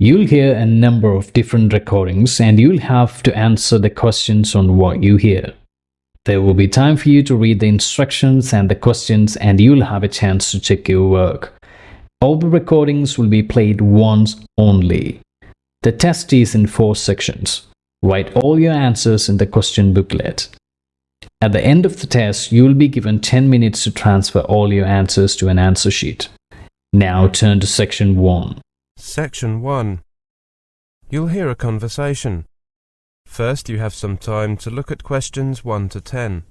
You'll hear a number of different recordings and you'll have to answer the questions on what you hear. There will be time for you to read the instructions and the questions, and you'll have a chance to check your work. All the recordings will be played once only. The test is in 4 sections. Write all your answers in the question booklet. At the end of the test, you will be given 10 minutes to transfer all your answers to an answer sheet. Now turn to section 1. Section 1. You'll hear a conversation. First, you have some time to look at questions 1 to 10.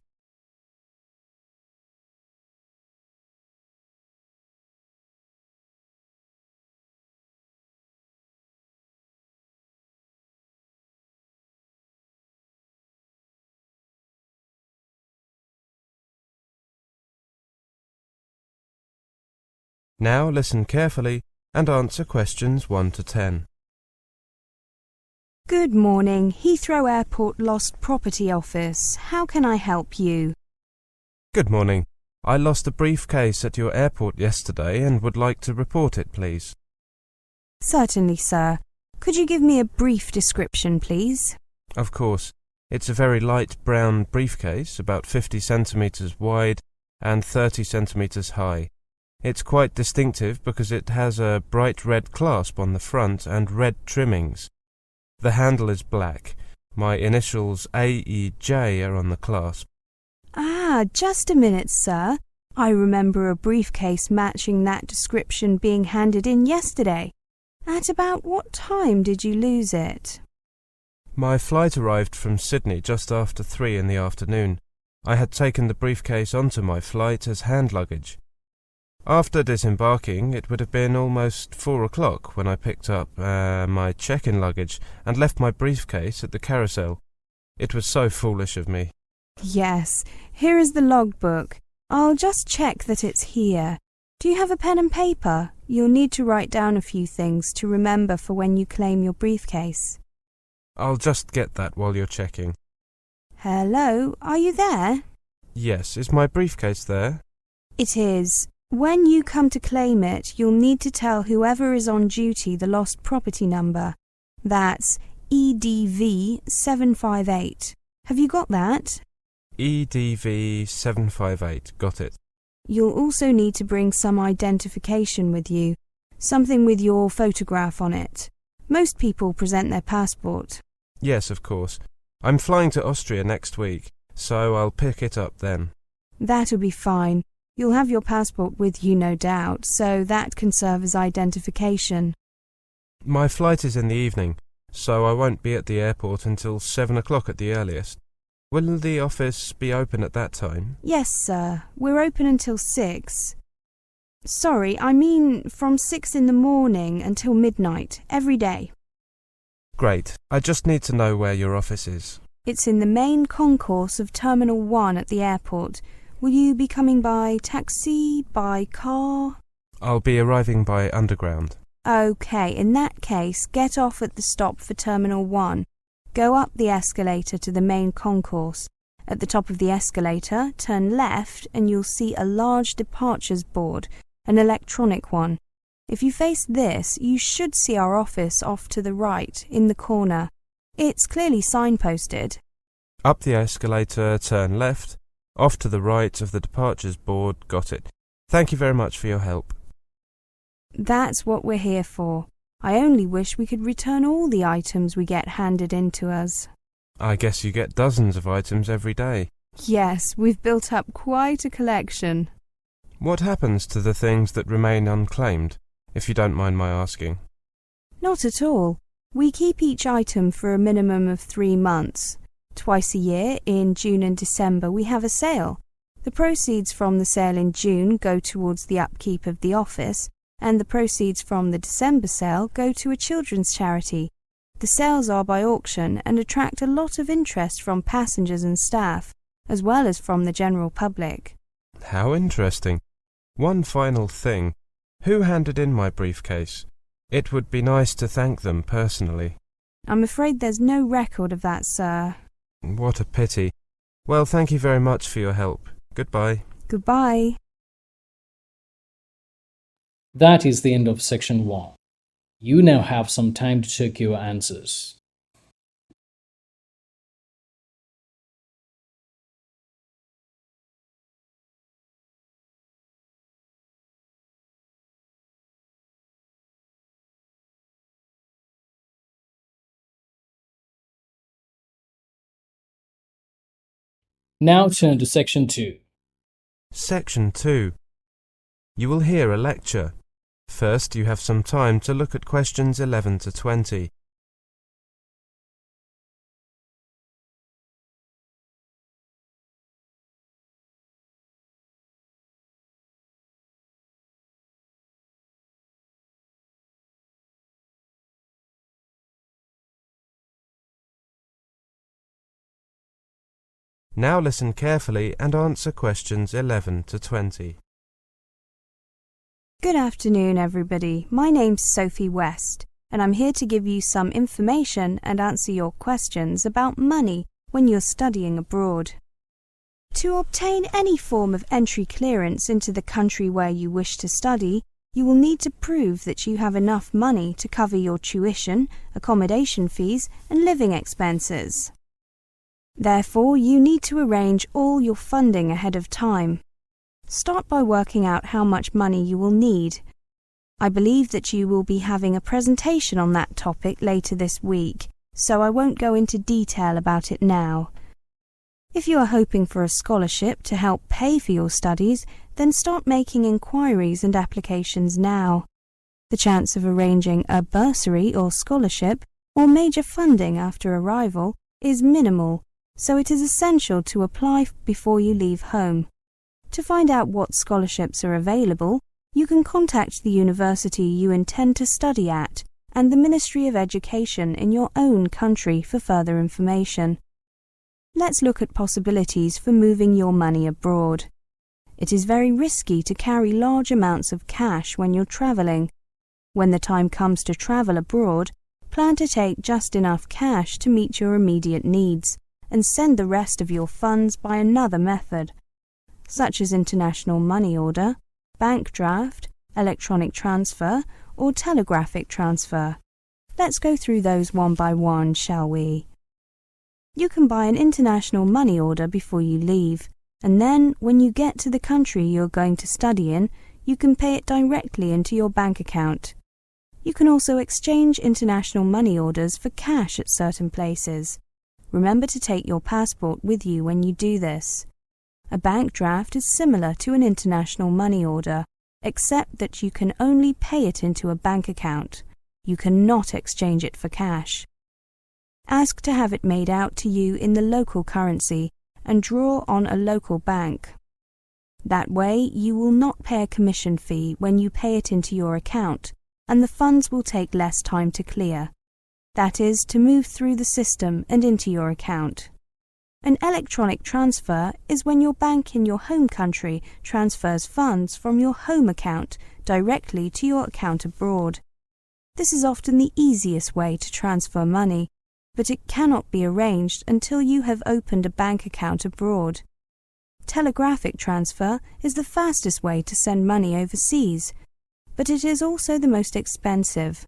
Now listen carefully and answer questions 1 to 10. Good morning, Heathrow Airport Lost Property Office. How can I help you? Good morning. I lost a briefcase at your airport yesterday and would like to report it, please. Certainly, sir. Could you give me a brief description, please? Of course. It's a very light brown briefcase, about 50 centimetres wide and 30 centimetres high. It's quite distinctive because it has a bright red clasp on the front and red trimmings. The handle is black. My initials AEJ are on the clasp. Ah, just a minute, sir. I remember a briefcase matching that description being handed in yesterday. At about what time did you lose it? My flight arrived from Sydney just after 3 in the afternoon. I had taken the briefcase onto my flight as hand luggage. After disembarking, it would have been almost 4 o'clock when I picked up my check-in luggage and left my briefcase at the carousel. It was so foolish of me. Yes, here is the logbook. I'll just check that it's here. Do you have a pen and paper? You'll need to write down a few things to remember for when you claim your briefcase. I'll just get that while you're checking. Hello, are you there? Yes, is my briefcase there? It is. When you come to claim it, you'll need to tell whoever is on duty the lost property number. That's EDV 758. Have you got that? EDV 758, got it. You'll also need to bring some identification with you, something with your photograph on it. Most people present their passport. Yes, of course. I'm flying to Austria next week, so I'll pick it up then. That'll be fine. You'll have your passport with you, no doubt, so that can serve as identification. My flight is in the evening, so I won't be at the airport until 7 o'clock at the earliest. Will the office be open at that time? Yes, sir. We're open until 6. Sorry, I mean from 6 in the morning until midnight, every day. Great. I just need to know where your office is. It's in the main concourse of Terminal 1 at the airport. Will you be coming by taxi, by car? I'll be arriving by underground. OK, in that case, get off at the stop for Terminal 1. Go up the escalator to the main concourse. At the top of the escalator, turn left and you'll see a large departures board, an electronic one. If you face this, you should see our office off to the right, in the corner. It's clearly signposted. Up the escalator, turn left. Off to the right of the departures board, got it. Thank you very much for your help. That's what we're here for. I only wish we could return all the items we get handed in to us. I guess you get dozens of items every day. Yes, we've built up quite a collection. What happens to the things that remain unclaimed, if you don't mind my asking? Not at all. We keep each item for a minimum of 3 months. Twice a year, in June and December, we have a sale. The proceeds from the sale in June go towards the upkeep of the office, and the proceeds from the December sale go to a children's charity. The sales are by auction and attract a lot of interest from passengers and staff, as well as from the general public. How interesting. One final thing. Who handed in my briefcase? It would be nice to thank them personally. I'm afraid there's no record of that, sir. What a pity. Well, thank you very much for your help. Goodbye. Goodbye. That is the end of section 1. You now have some time to check your answers. Now turn to Section 2. Section 2. You will hear a lecture. First, you have some time to look at questions 11 to 20. Now listen carefully and answer questions 11 to 20. Good afternoon, everybody. My name's Sophie West, and I'm here to give you some information and answer your questions about money when you're studying abroad. To obtain any form of entry clearance into the country where you wish to study, you will need to prove that you have enough money to cover your tuition, accommodation fees, and living expenses. Therefore, you need to arrange all your funding ahead of time. Start by working out how much money you will need. I believe that you will be having a presentation on that topic later this week, so I won't go into detail about it now. If you are hoping for a scholarship to help pay for your studies, then start making inquiries and applications now. The chance of arranging a bursary or scholarship or major funding after arrival is minimal, so it is essential to apply before you leave home. To find out what scholarships are available, you can contact the university you intend to study at and the Ministry of Education in your own country for further information. Let's look at possibilities for moving your money abroad. It is very risky to carry large amounts of cash when you're travelling. When the time comes to travel abroad, plan to take just enough cash to meet your immediate needs and send the rest of your funds by another method, such as international money order, bank draft, electronic transfer, or telegraphic transfer. Let's go through those one by one, shall we? You can buy an international money order before you leave, and then, when you get to the country you're going to study in, you can pay it directly into your bank account. You can also exchange international money orders for cash at certain places. Remember to take your passport with you when you do this. A bank draft is similar to an international money order, except that you can only pay it into a bank account. You cannot exchange it for cash. Ask to have it made out to you in the local currency and draw on a local bank. That way, you will not pay a commission fee when you pay it into your account, and the funds will take less time to clear. That is, to move through the system and into your account. An electronic transfer is when your bank in your home country transfers funds from your home account directly to your account abroad. This is often the easiest way to transfer money, but it cannot be arranged until you have opened a bank account abroad. Telegraphic transfer is the fastest way to send money overseas, but it is also the most expensive.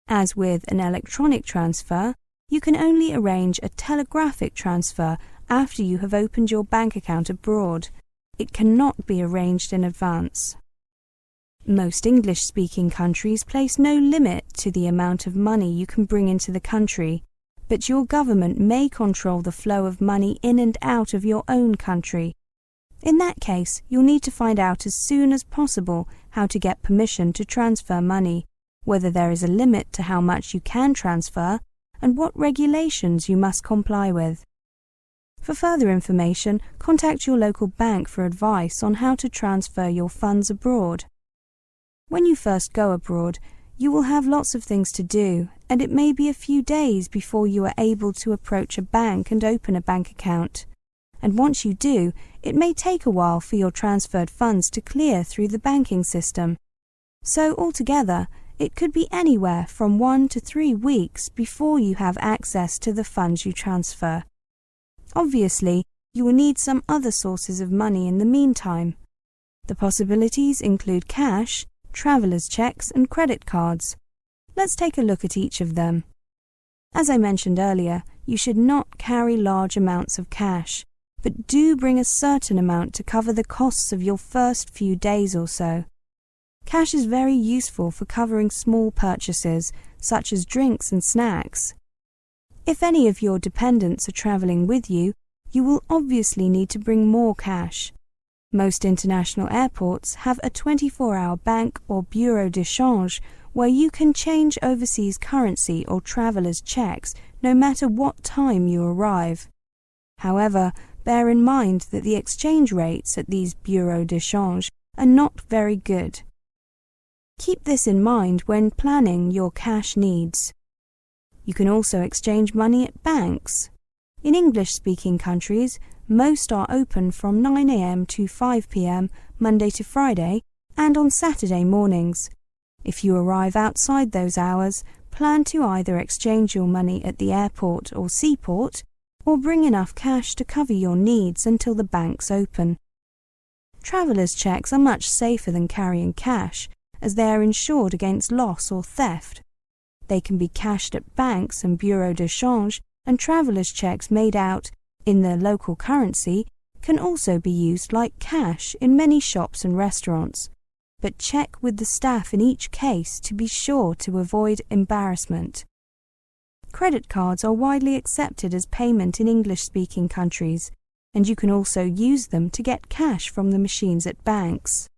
As with an electronic transfer, you can only arrange a telegraphic transfer after you have opened your bank account abroad. It cannot be arranged in advance. Most English-speaking countries place no limit to the amount of money you can bring into the country, but your government may control the flow of money in and out of your own country. In that case, you'll need to find out as soon as possible how to get permission to transfer money, whether there is a limit to how much you can transfer, and what regulations you must comply with. For further information, contact your local bank for advice on how to transfer your funds abroad. When you first go abroad, you will have lots of things to do, and it may be a few days before you are able to approach a bank and open a bank account. And once you do, it may take a while for your transferred funds to clear through the banking system. So altogether, it could be anywhere from 1 to 3 weeks before you have access to the funds you transfer. Obviously, you will need some other sources of money in the meantime. The possibilities include cash, traveller's checks and credit cards. Let's take a look at each of them. As I mentioned earlier, you should not carry large amounts of cash, but do bring a certain amount to cover the costs of your first few days or so. Cash is very useful for covering small purchases, such as drinks and snacks. If any of your dependents are travelling with you, you will obviously need to bring more cash. Most international airports have a 24-hour bank or bureau de change where you can change overseas currency or traveller's checks no matter what time you arrive. However, bear in mind that the exchange rates at these bureaux de change are not very good. Keep this in mind when planning your cash needs. You can also exchange money at banks. In English-speaking countries, most are open from 9 a.m. to 5 p.m. Monday to Friday and on Saturday mornings. If you arrive outside those hours, plan to either exchange your money at the airport or seaport or bring enough cash to cover your needs until the banks open. Traveller's checks are much safer than carrying cash, as they are insured against loss or theft. They can be cashed at banks and bureaux de change, and traveller's checks made out in the local currency can also be used like cash in many shops and restaurants, but check with the staff in each case to be sure to avoid embarrassment. Credit cards are widely accepted as payment in English-speaking countries, and you can also use them to get cash from the machines at banks.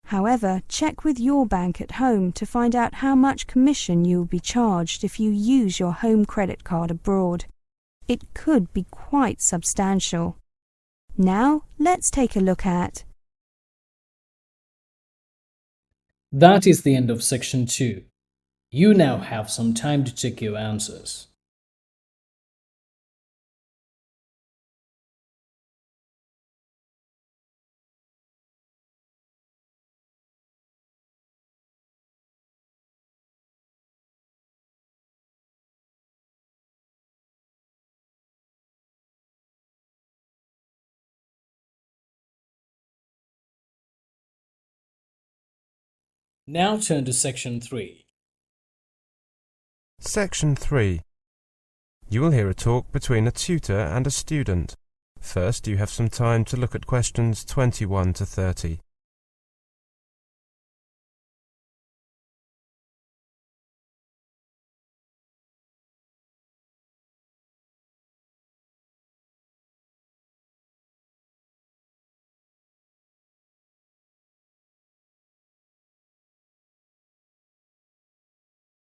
However, check with your bank at home to find out how much commission you will be charged if you use your home credit card abroad. It could be quite substantial. Now, let's take a look at. That is the end of section 2. You now have some time to check your answers. Now turn to section 3. Section 3. You will hear a talk between a tutor and a student. First, you have some time to look at questions 21 to 30.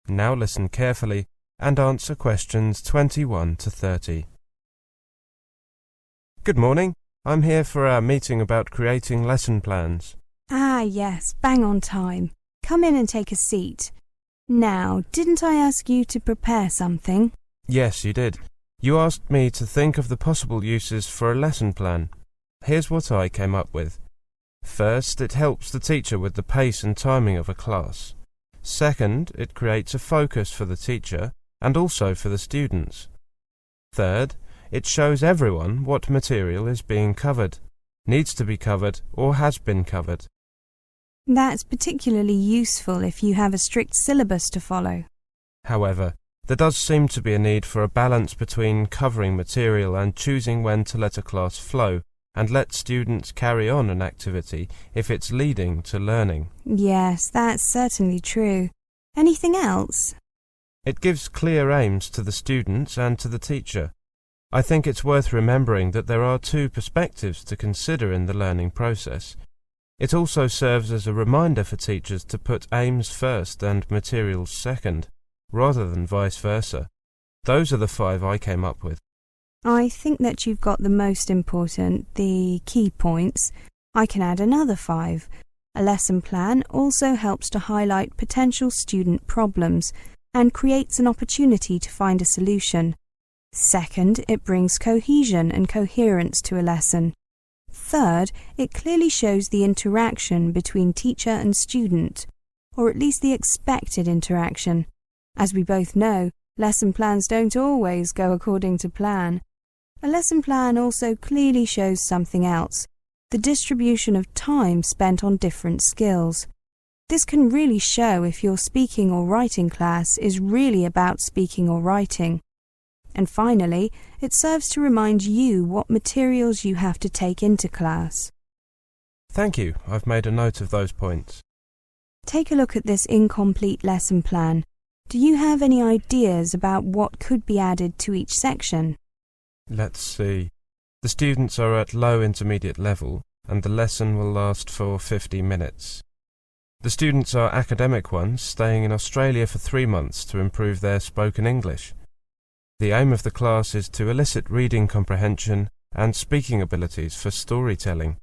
Now listen carefully and answer questions 21 to 30. Good morning. I'm here for our meeting about creating lesson plans. Ah, yes, bang on time. Come in and take a seat. Now, didn't I ask you to prepare something? Yes, you did. You asked me to think of the possible uses for a lesson plan. Here's what I came up with. First, it helps the teacher with the pace and timing of a class. Second, it creates a focus for the teacher and also for the students. Third, it shows everyone what material is being covered, needs to be covered, or has been covered. That's particularly useful if you have a strict syllabus to follow. However, there does seem to be a need for a balance between covering material and choosing when to let a class flow and let students carry on an activity if it's leading to learning. Yes, that's certainly true. Anything else? It gives clear aims to the students and to the teacher. I think it's worth remembering that there are two perspectives to consider in the learning process. It also serves as a reminder for teachers to put aims first and materials second, rather than vice versa. Those are the 5 I came up with. I think that you've got the most important, the key points. I can add another 5. A lesson plan also helps to highlight potential student problems and creates an opportunity to find a solution. Second, it brings cohesion and coherence to a lesson. Third, it clearly shows the interaction between teacher and student, or at least the expected interaction. As we both know, lesson plans don't always go according to plan. A lesson plan also clearly shows something else, the distribution of time spent on different skills. This can really show if your speaking or writing class is really about speaking or writing. And finally, it serves to remind you what materials you have to take into class. Thank you. I've made a note of those points. Take a look at this incomplete lesson plan. Do you have any ideas about what could be added to each section? Let's see. The students are at low intermediate level, and the lesson will last for 50 minutes. The students are academic ones, staying in Australia for 3 months to improve their spoken English. The aim of the class is to elicit reading comprehension and speaking abilities for storytelling,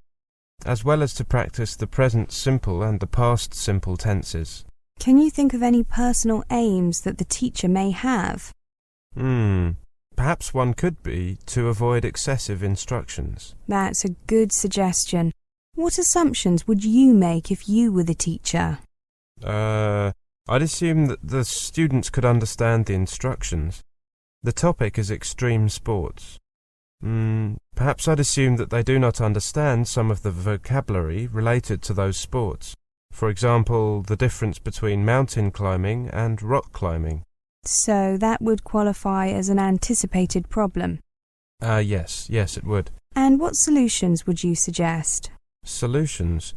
as well as to practice the present simple and the past simple tenses. Can you think of any personal aims that the teacher may have? Perhaps one could be to avoid excessive instructions. That's a good suggestion. What assumptions would you make if you were the teacher? I'd assume that the students could understand the instructions. The topic is extreme sports. Perhaps I'd assume that they do not understand some of the vocabulary related to those sports. For example, the difference between mountain climbing and rock climbing. So that would qualify as an anticipated problem. Yes, it would. And what solutions would you suggest? Solutions.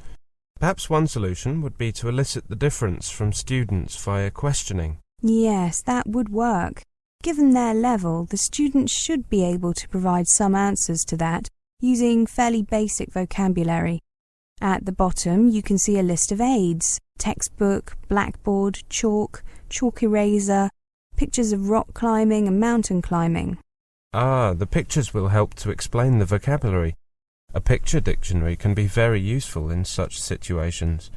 Perhaps one solution would be to elicit the difference from students via questioning. Yes, that would work. Given their level, the students should be able to provide some answers to that using fairly basic vocabulary. At the bottom, you can see a list of aids: textbook, blackboard, chalk eraser, pictures of rock climbing and mountain climbing. The pictures will help to explain the vocabulary. A picture dictionary can be very useful in such situations.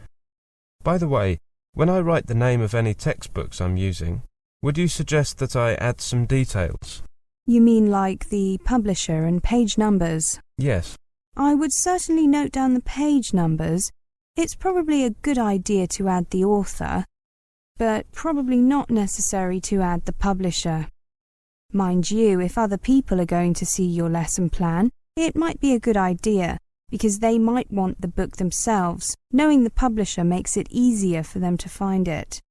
By the way, when I write the name of any textbooks I'm using, would you suggest that I add some details? You mean like the publisher and page numbers? Yes. I would certainly note down the page numbers. It's probably a good idea to add the author, but probably not necessary to add the publisher. Mind you, if other people are going to see your lesson plan, it might be a good idea, because they might want the book themselves. Knowing the publisher makes it easier for them to find it.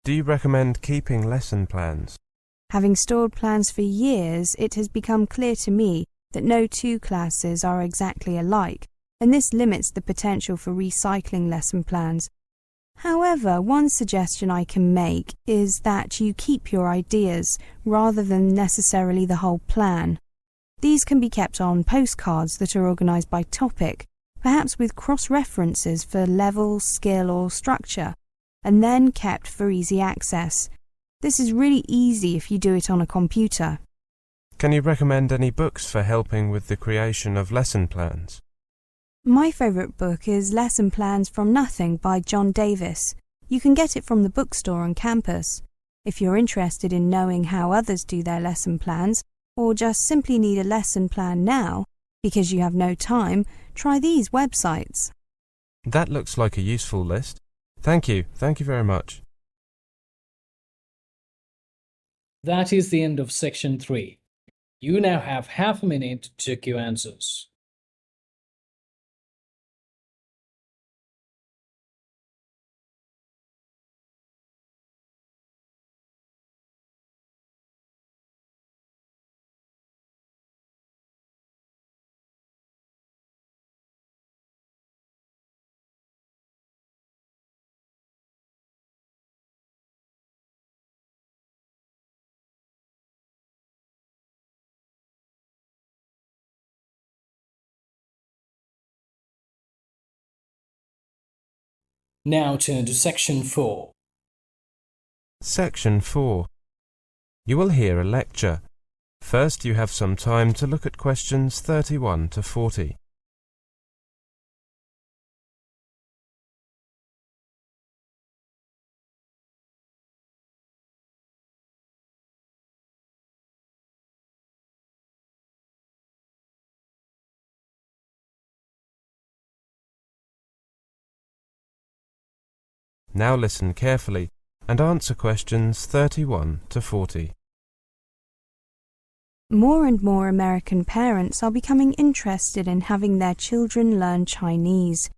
Do you recommend keeping lesson plans? Having stored plans for years, it has become clear to me that no two classes are exactly alike, and this limits the potential for recycling lesson plans. However, one suggestion I can make is that you keep your ideas rather than necessarily the whole plan. These can be kept on postcards that are organised by topic, perhaps with cross-references for level, skill or structure, and then kept for easy access. This is really easy if you do it on a computer. Can you recommend any books for helping with the creation of lesson plans? My favourite book is Lesson Plans from Nothing by John Davis. You can get it from the bookstore on campus. If you're interested in knowing how others do their lesson plans, or just simply need a lesson plan now because you have no time, try these websites. That looks like a useful list. Thank you very much. That is the end of section 3. You now have half a minute to check your answers. Now turn to section 4. Section 4. You will hear a lecture. First, you have some time to look at questions 31 to 40. Now listen carefully and answer questions 31 to 40. More and more American parents are becoming interested in having their children learn Chinese.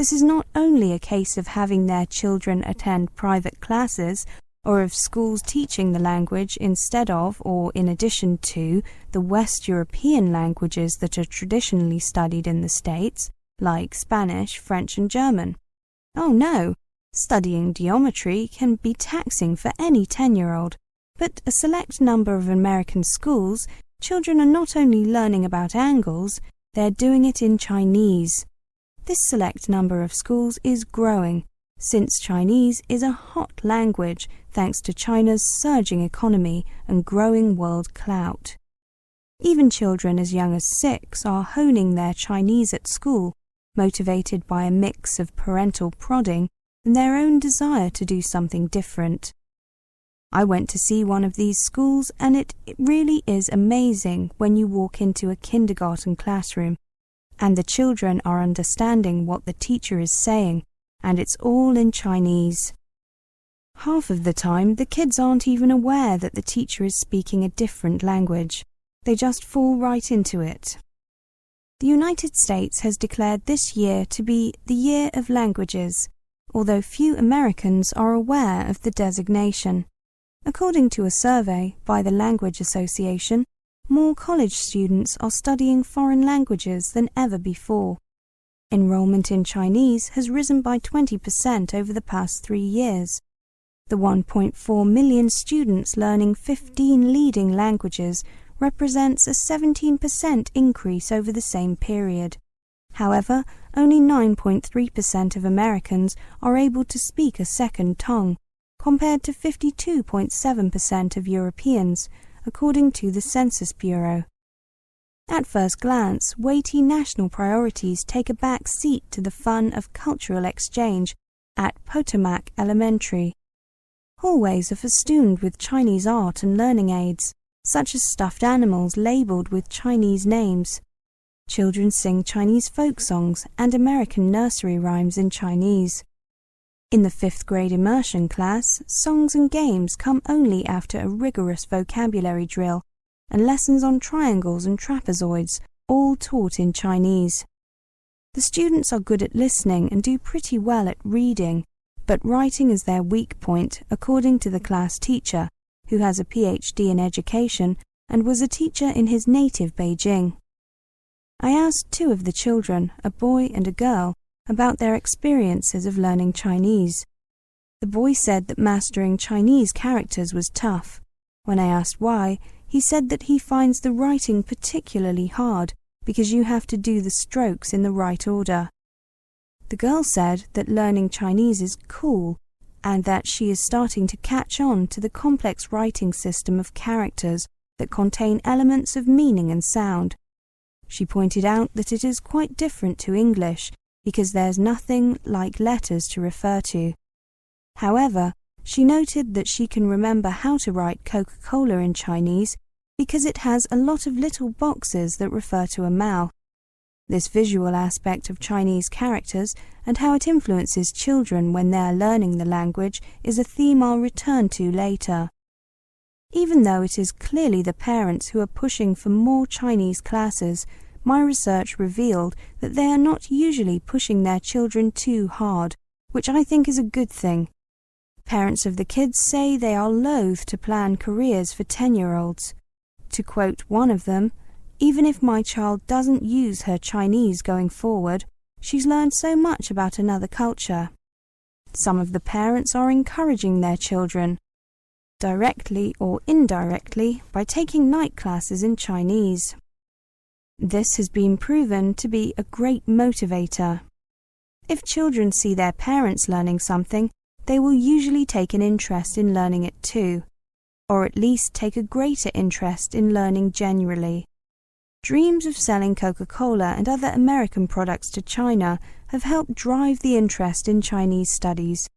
This is not only a case of having their children attend private classes or of schools teaching the language instead of or in addition to the West European languages that are traditionally studied in the States, like Spanish, French and German. Oh no! Studying geometry can be taxing for any 10-year-old, but a select number of American schools, children are not only learning about angles, they're doing it in Chinese. This select number of schools is growing, since Chinese is a hot language thanks to China's surging economy and growing world clout. Even children as young as 6 are honing their Chinese at school, motivated by a mix of parental prodding and their own desire to do something different. I went to see one of these schools, and it really is amazing when you walk into a kindergarten classroom and the children are understanding what the teacher is saying, and it's all in Chinese. Half of the time, the kids aren't even aware that the teacher is speaking a different language. They just fall right into it. The United States has declared this year to be the Year of Languages, although few Americans are aware of the designation. According to a survey by the Language Association, more college students are studying foreign languages than ever before. Enrollment in Chinese has risen by 20% over the past 3 years. The 1.4 million students learning 15 leading languages represents a 17% increase over the same period. However, only 9.3% of Americans are able to speak a second tongue, compared to 52.7% of Europeans, according to the Census Bureau. At first glance, weighty national priorities take a back seat to the fun of cultural exchange at Potomac Elementary. Hallways are festooned with Chinese art and learning aids, such as stuffed animals labeled with Chinese names. Children sing Chinese folk songs and American nursery rhymes in Chinese. In the 5th grade immersion class, songs and games come only after a rigorous vocabulary drill and lessons on triangles and trapezoids, all taught in Chinese. The students are good at listening and do pretty well at reading, but writing is their weak point, according to the class teacher, who has a PhD in education and was a teacher in his native Beijing. I asked 2 of the children, a boy and a girl, about their experiences of learning Chinese. The boy said that mastering Chinese characters was tough. When I asked why, he said that he finds the writing particularly hard because you have to do the strokes in the right order. The girl said that learning Chinese is cool and that she is starting to catch on to the complex writing system of characters that contain elements of meaning and sound. She pointed out that it is quite different to English because there's nothing like letters to refer to. However, she noted that she can remember how to write Coca-Cola in Chinese because it has a lot of little boxes that refer to a mouth. This visual aspect of Chinese characters and how it influences children when they are learning the language is a theme I'll return to later. Even though it is clearly the parents who are pushing for more Chinese classes, my research revealed that they are not usually pushing their children too hard, which I think is a good thing. Parents of the kids say they are loath to plan careers for 10-year-olds. To quote one of them, "Even if my child doesn't use her Chinese going forward, she's learned so much about another culture." Some of the parents are encouraging their children, directly or indirectly, by taking night classes in Chinese. This has been proven to be a great motivator. If children see their parents learning something, they will usually take an interest in learning it too, or at least take a greater interest in learning generally. Dreams of selling Coca-Cola and other American products to China have helped drive the interest in Chinese studies.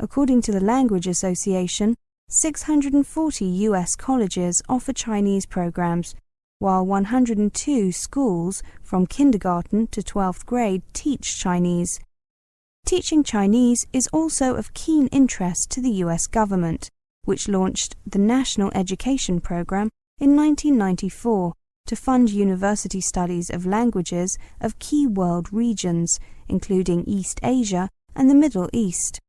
According to the Language Association, 640 U.S. colleges offer Chinese programs, while 102 schools from kindergarten to 12th grade teach Chinese. Teaching Chinese is also of keen interest to the U.S. government, which launched the National Education Program in 1994 to fund university studies of languages of key world regions, including East Asia and the Middle East.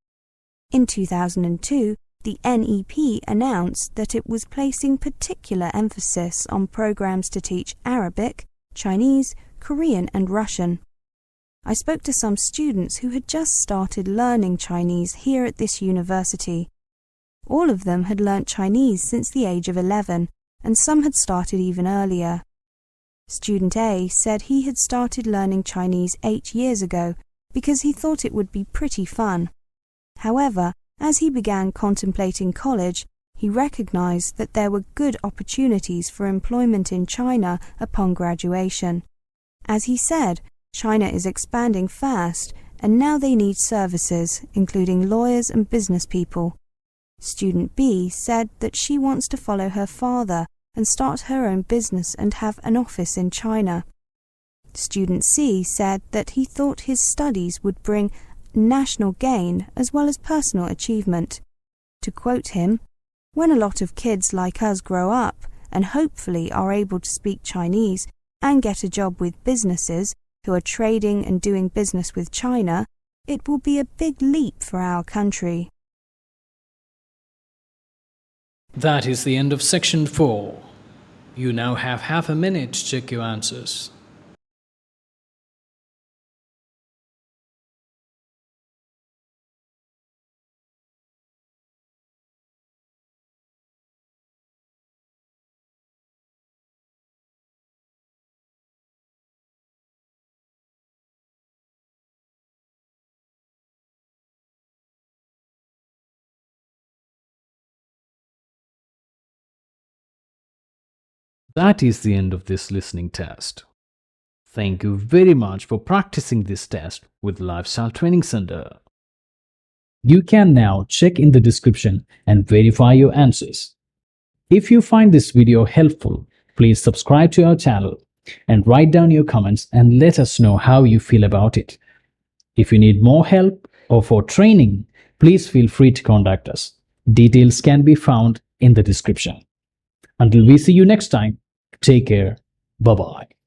In 2002, the NEP announced that it was placing particular emphasis on programs to teach Arabic, Chinese, Korean and Russian. I spoke to some students who had just started learning Chinese here at this university. All of them had learnt Chinese since the age of 11, and some had started even earlier. Student A said he had started learning Chinese 8 years ago because he thought it would be pretty fun. However, as he began contemplating college, he recognized that there were good opportunities for employment in China upon graduation. As he said, China is expanding fast, and now they need services, including lawyers and business people. Student B said that she wants to follow her father and start her own business and have an office in China. Student C said that he thought his studies would bring national gain as well as personal achievement. To quote him, "When a lot of kids like us grow up and hopefully are able to speak Chinese and get a job with businesses who are trading and doing business with China, it will be a big leap for our country." That is the end of section 4. You now have half a minute to check your answers. That is the end of this listening test. Thank you very much for practicing this test with Lifestyle Training Center. You can now check in the description and verify your answers. If you find this video helpful, please subscribe to our channel and write down your comments and let us know how you feel about it. If you need more help or for training, please feel free to contact us. Details can be found in the description. Until we see you next time, take care. Bye-bye.